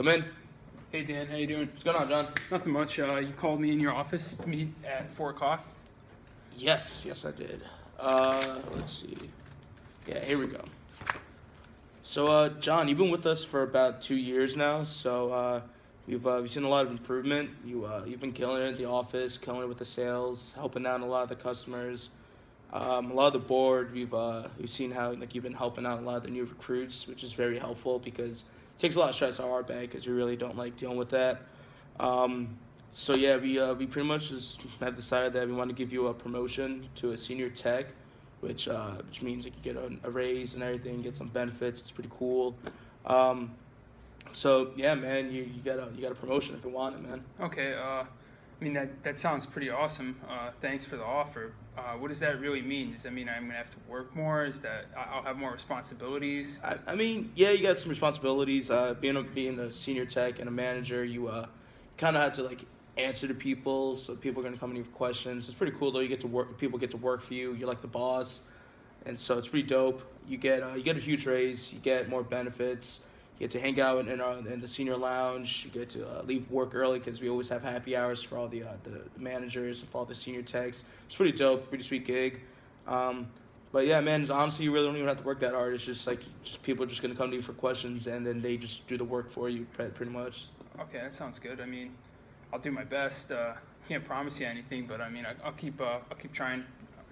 Come in. Hey Dan, how you doing? What's going on, John? Nothing much. You called me in your office to meet at 4 o'clock. Yes, I did. Let's see. Yeah, here we go. So, John, you've been with us for about 2 years now. So, we've seen a lot of improvement. You've been killing it at the office, killing it with the sales, helping out a lot of the customers. A lot of the board, we've seen how like you've been helping out a lot of the new recruits, which is very helpful because it takes a lot of stress off our back because we really don't like dealing with that. Um, so yeah, we pretty much just have decided that we want to give you a promotion to a senior tech, which means like you get a raise and everything, get some benefits. It's pretty cool. Um, so yeah, man, you got a promotion if you want it, man. Okay. I mean that sounds pretty awesome. Thanks for the offer. What does that really mean? Does that mean I'm gonna have to work more? Is that I'll have more responsibilities? I mean, yeah, you got some responsibilities. Being a senior tech and a manager, you kind of have to like answer to people. So people are gonna come to you for questions. It's pretty cool though. You get to work. People get to work for you. You're like the boss, and so it's pretty dope. You get a huge raise. You get more benefits. You get to hang out in the senior lounge. You get to leave work early because we always have happy hours for all the managers and for all the senior techs. It's pretty dope. Pretty sweet gig. Um, but yeah, man, honestly, you really don't even have to work that hard. It's just like just people are just gonna come to you for questions, and then they just do the work for you, pretty much. Okay, that sounds good. I mean, I'll do my best. Can't promise you anything, but I mean, I'll keep trying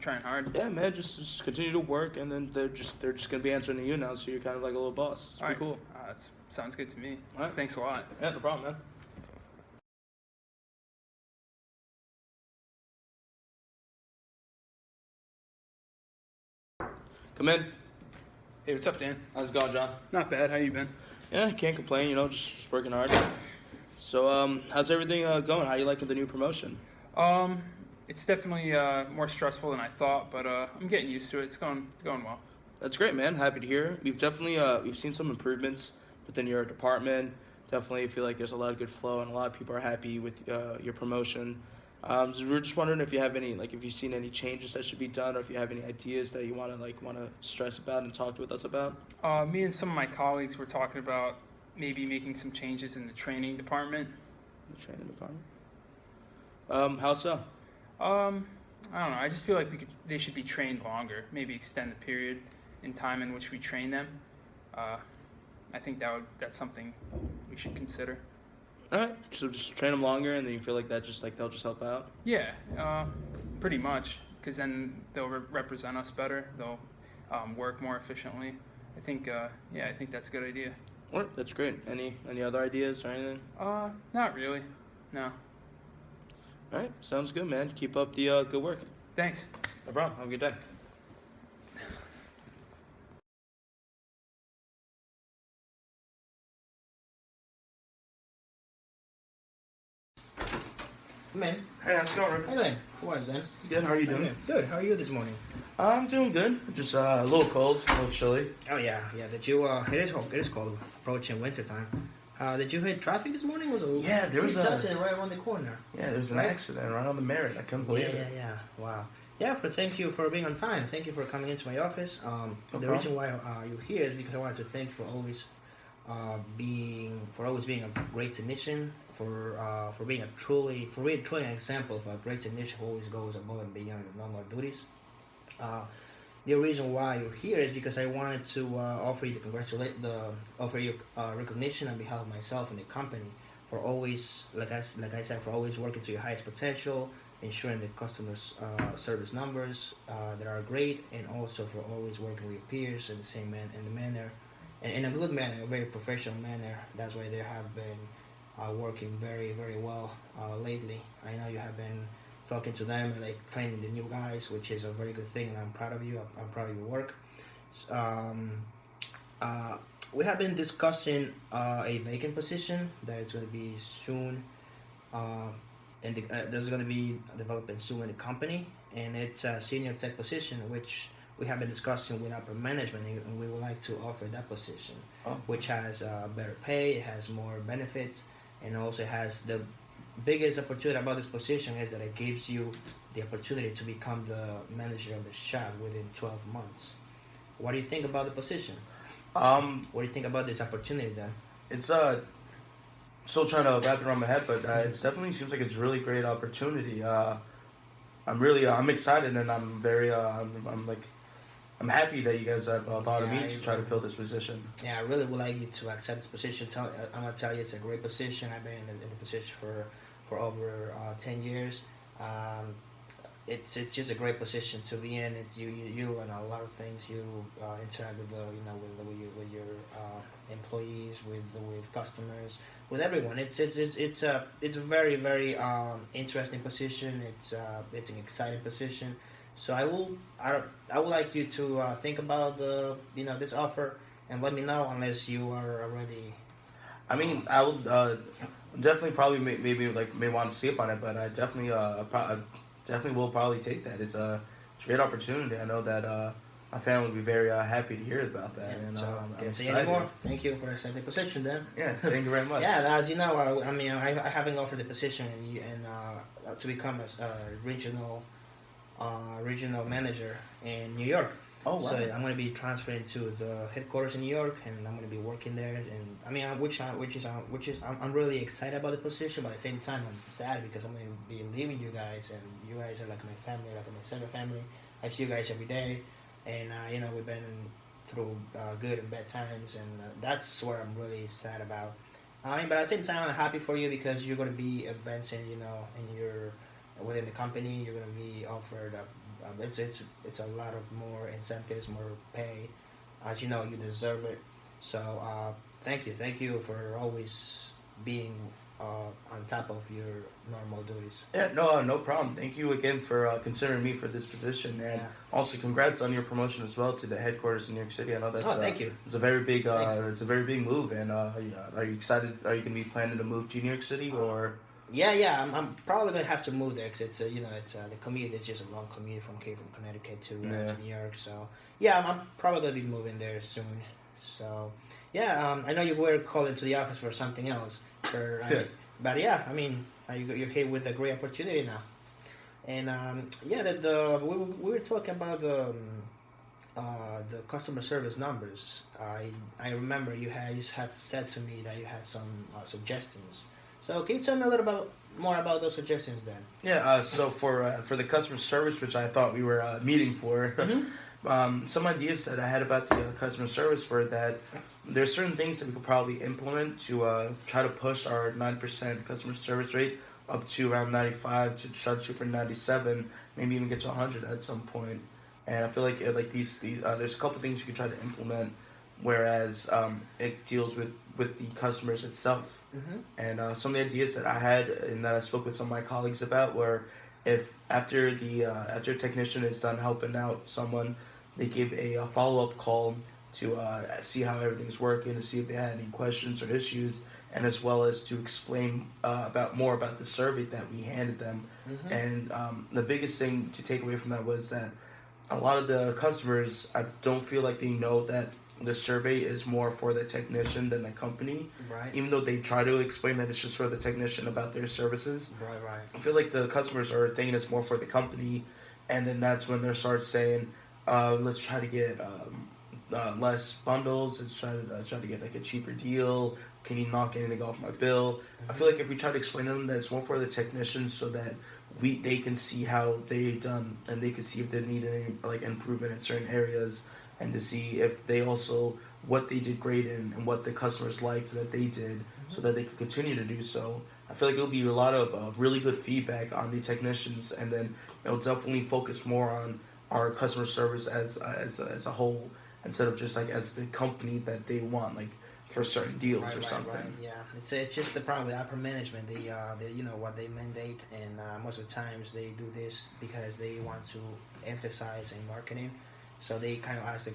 hard. Yeah, man, just continue to work, and then they're just gonna be answering to you now, so you're kind of like a little boss. It's All pretty right. cool. That sounds good to me. All right. Thanks a lot. Yeah, no problem, man. Come in. Hey, what's up, Dan? How's it going, John? Not bad. How you been? Yeah, can't complain. Just working hard. So, how's everything going? How you liking the new promotion? Um, it's definitely more stressful than I thought, but I'm getting used to it. It's going well. That's great, man. Happy to hear. We've seen some improvements within your department. Definitely feel like there's a lot of good flow, and a lot of people are happy with your promotion. We're just wondering if you have any, like, if you've seen any changes that should be done, or if you have any ideas that you want to stress about and talk with us about. Me and some of my colleagues were talking about maybe making some changes in the training department. The training department. How so? I don't know. I just feel like they should be trained longer. Maybe extend the period in time in which we train them. I think that's something we should consider. All right. So just train them longer, and then you feel like they'll just help out. Yeah, pretty much. Because then they'll represent us better. They'll work more efficiently. I think that's a good idea. All right, that's great. Any other ideas or anything? Not really. No. All right, sounds good, man. Keep up the good work. Thanks. No problem. Have a good day. Come in. Hey, how's it going, Ruben? Hey there. What then? Good. How are you How doing? Good. How are you this morning? I'm doing good. Just a little cold, a little chilly. Oh yeah. Did you? It is cold. Approaching winter time. Did you hit traffic this morning? Yeah, there was a- accident right around the corner. Yeah, there was an Right. accident right on the Merritt. I couldn't believe it. Yeah. Wow. Yeah. Thank you for being on time. Thank you for coming into my office. No The problem. reason why you're here is because I wanted to thank you for always being a great technician, for being truly an example of a great technician who always goes above and beyond your normal duties. The reason why you're here is because I wanted to offer you recognition on behalf of myself and the company for always, like I said, for always working to your highest potential, ensuring the customers' service numbers that are great, and also for always working with your peers in the same manner, and in a good manner, a very professional manner. That's why they have been working very, very well lately. I know you have been talking to them, like training the new guys, which is a very good thing, and I'm proud of you. I'm proud of your work. We have been discussing a vacant position that is going to be soon, and there's going to be a development soon in the company, and it's a senior tech position, which we have been discussing with upper management, and we would like to offer that position, which has better pay, it has more benefits, and also has the biggest opportunity about this position is that it gives you the opportunity to become the manager of the shop within 12 months. What do you think about the position? Um, What do you think about this opportunity then? it's still trying to wrap it around my head, but it definitely seems like it's a really great opportunity. I'm really I'm excited, and I'm very I'm like I'm happy that you guys have thought of Yeah, me to try to fill this position. Yeah, I really would like you to accept this position. I'm gonna tell you, it's a great position. I've been in the position for over 10 years. Um, it's just a great position to be in. You learn a lot of things. You interact with the with your employees, with customers, with everyone. It's a very interesting position. It's an exciting position. So I would like you to think about the this offer and let me know unless you are already. I mean, I would definitely probably maybe like may want to sleep on it, but I definitely I definitely will probably take that. It's a great opportunity. I know that my family will be very happy to hear about that, and So I'm can't say excited. anymore. Thank you for accepting the position, then. Yeah, thank you very much. Yeah, as you know, I mean, I haven't offered the position to become a regional manager in New York. Oh wow. So I'm going to be transferred to the headquarters in New York, and I'm going to be working there. And I mean, I'm really excited about the position, but at the same time, I'm sad because I'm going to be leaving you guys, and you guys are like my family, like my second family. I see you guys every day, and we've been through good and bad times, and that's what I'm really sad about. I mean, but at the same time, I'm happy for you because you're going to be advancing, in your within the company. You're going to be offered it's a lot of more incentives, more pay. As you know, you deserve it. So thank you for always being on top of your normal duties. Yeah, no problem. Thank you again for considering me for this position, and also congrats on your promotion as well to the headquarters in New York City. I know that's thank you. It's a very big it's a very big move, and are you excited? Are you going to be planning to move to New York City or? Yeah. I'm probably gonna have to move there because it's the commute is just a long commute from Connecticut to New York. So yeah, I'm probably gonna be moving there soon. So yeah, I know you were called into the office for something else, but yeah, I mean, you're here with a great opportunity now, and we were talking about the customer service numbers. I remember you had said to me that you had some suggestions. So can you tell me a little bit more about those suggestions then? Yeah, so for the customer service, which I thought we were meeting for, some ideas that I had about the customer service were that there's certain things that we could probably implement to try to push our 9% customer service rate up to around 95 to try to shoot for 97, maybe even get to 100 at some point. And I feel like these there's a couple things you could try to implement, whereas it deals with the customers itself. And some of the ideas that I had and that I spoke with some of my colleagues about were if after a technician is done helping out someone, they give a follow-up call to see how everything's working, to see if they had any questions or issues, and as well as to explain more about the survey that we handed them. And the biggest thing to take away from that was that a lot of the customers, I don't feel like they know that the survey is more for the technician than the company. Right. Even though they try to explain that it's just for the technician about their services. Right. I feel like the customers are thinking it's more for the company, and then that's when they start saying, let's try to get less bundles, let's try to get like a cheaper deal, can you knock anything off my bill? I feel like if we try to explain to them that it's more for the technicians so that they can see how they done, and they can see if they need any like improvement in certain areas, and to see if they also what they did great in and what the customers liked that they did, so that they could continue to do so. I feel like it'll be a lot of really good feedback on the technicians, and then it'll definitely focus more on our customer service as a whole, instead of just like as the company that they want, like for certain deals or something. Right. Yeah, it's just the problem with upper management. They what they mandate, and most of the times they do this because they want to emphasize in marketing. So they kind of ask the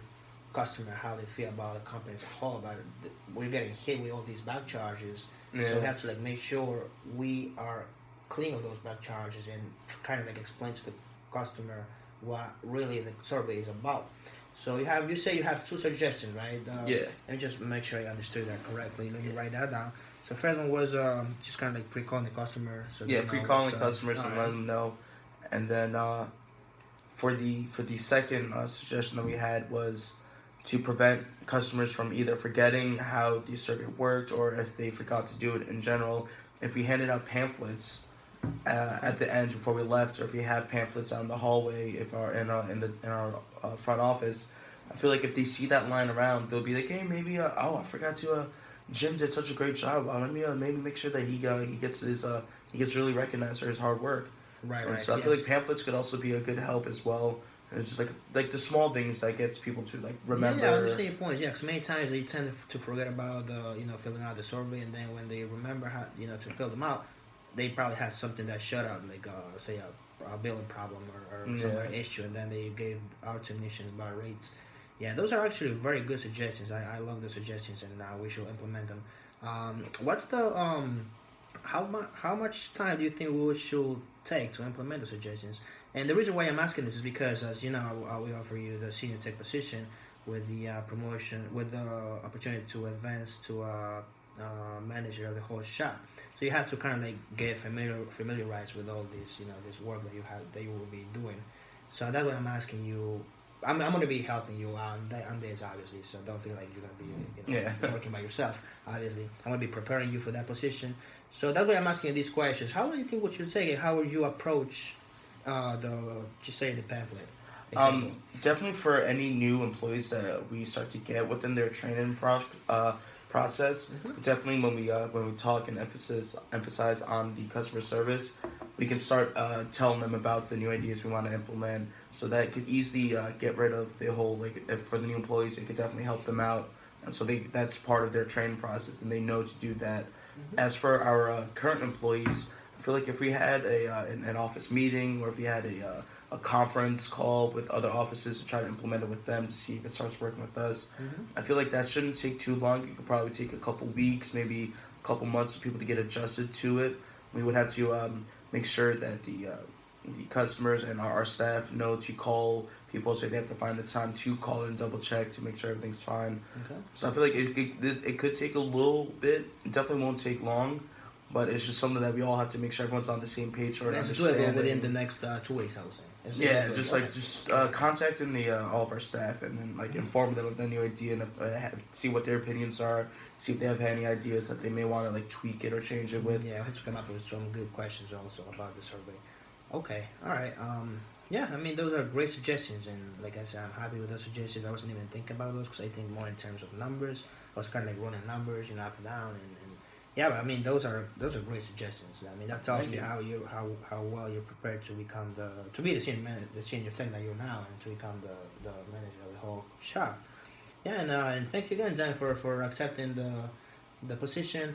customer how they feel about the company as a whole. About it. We're getting hit with all these back charges, so we have to like make sure we are clean of those back charges and kind of like explain to the customer what really the survey is about. So you say you have two suggestions, right? Yeah. Let me just make sure I understood that correctly. Let me write that down. So first one was just kind of like pre-calling the customer. So Pre-calling customers and let them know, and then for the second suggestion that we had was to prevent customers from either forgetting how the survey worked or if they forgot to do it in general. If we handed out pamphlets at the end before we left, or if we have pamphlets on the hallway, if our in our front office, I feel like if they see that line around, they'll be like, hey, maybe I forgot to Jim did such a great job. Let me maybe make sure that he gets his he gets really recognized for his hard work. Right, And right. so I feel like pamphlets could also be a good help as well. And it's just like the small things that gets people to like remember. Yeah, I understand your points. Yeah, because many times they tend to forget about the filling out the survey, and then when they remember how to fill them out, they probably had something that shut out, like say a billing problem or some other issue, and then they gave our technicians bad rates. Yeah, those are actually very good suggestions. I love the suggestions, and we should implement them. What's the how much time do you think we should take to implement the suggestions? And the reason why I'm asking this is because, as you know, we offer you the senior tech position with the promotion, with the opportunity to advance to manager of the whole shop. So you have to kind of like get familiarized with all this, this work that you will be doing. So that's why I'm asking you. I'm going to be helping you on this, obviously. So don't feel like you're going to be working by yourself. Obviously, I'm going to be preparing you for that position. So that's why I'm asking you these questions. How do you think what you're saying? How would you approach the pamphlet? Example. Definitely for any new employees that we start to get within their training process. Definitely when we talk and emphasize on the customer service, we can start telling them about the new ideas we want to implement. So that could easily get rid of the whole if for the new employees, it could definitely help them out, and so that's part of their training process, and they know to do that. As for our current employees, I feel like if we had an office meeting, or if we had a conference call with other offices to try to implement it with them to see if it starts working with us, I feel like that shouldn't take too long. It could probably take a couple weeks, maybe a couple months for people to get adjusted to it. We would have to make sure that the customers and our staff know to call people, so they have to find the time to call and double check to make sure everything's fine. Okay. So I feel like it could take a little bit. It definitely won't take long, but it's just something that we all have to make sure everyone's on the same page or Let's do understand. it within the next 2 weeks, I would say. Just contacting all of our staff and then inform them of the new idea and see what their opinions are. See if they have any ideas that they may want to tweak it or change it with. Yeah, I have to come up with some good questions also about the survey. Okay, all right. Yeah, I mean those are great suggestions, and like I said, I'm happy with those suggestions. I wasn't even thinking about those because I think more in terms of numbers. I was kind of running numbers, up and down, and yeah. But I mean those are great suggestions. I mean that tells me how well you're prepared to become to be the senior tech that you're now, and to become the manager of the whole shop. Yeah, and thank you again, Dan, for accepting the position.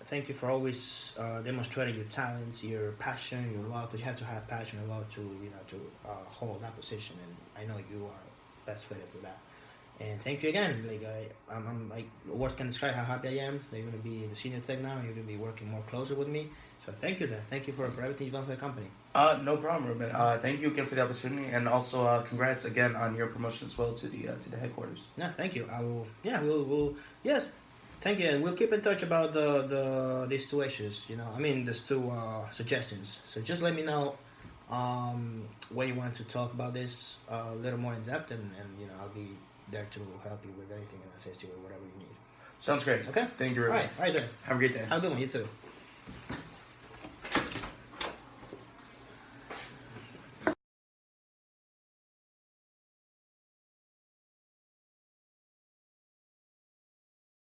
Thank you for always demonstrating your talents, your passion, your love. Because you have to have passion and love to hold that position, and I know you are best fitted for that. And thank you again. I'm like, words can describe how happy I am that you're gonna be the senior tech now, and you're gonna be working more closer with me. So thank you, Dan. Thank you for everything you've done for the company. No problem, Ruben. Thank you again for the opportunity, and also congrats again on your promotion as well to the headquarters. Yeah, thank you. I will. Yeah, we'll. Yes. Thank you, and we'll keep in touch about these two issues. These two suggestions. So just let me know when you want to talk about this a little more in depth, and I'll be there to help you with anything and assist you with whatever you need. Sounds great. Okay. Thank you, Ruben. All right, then. Have a great day. Have a good one. You too.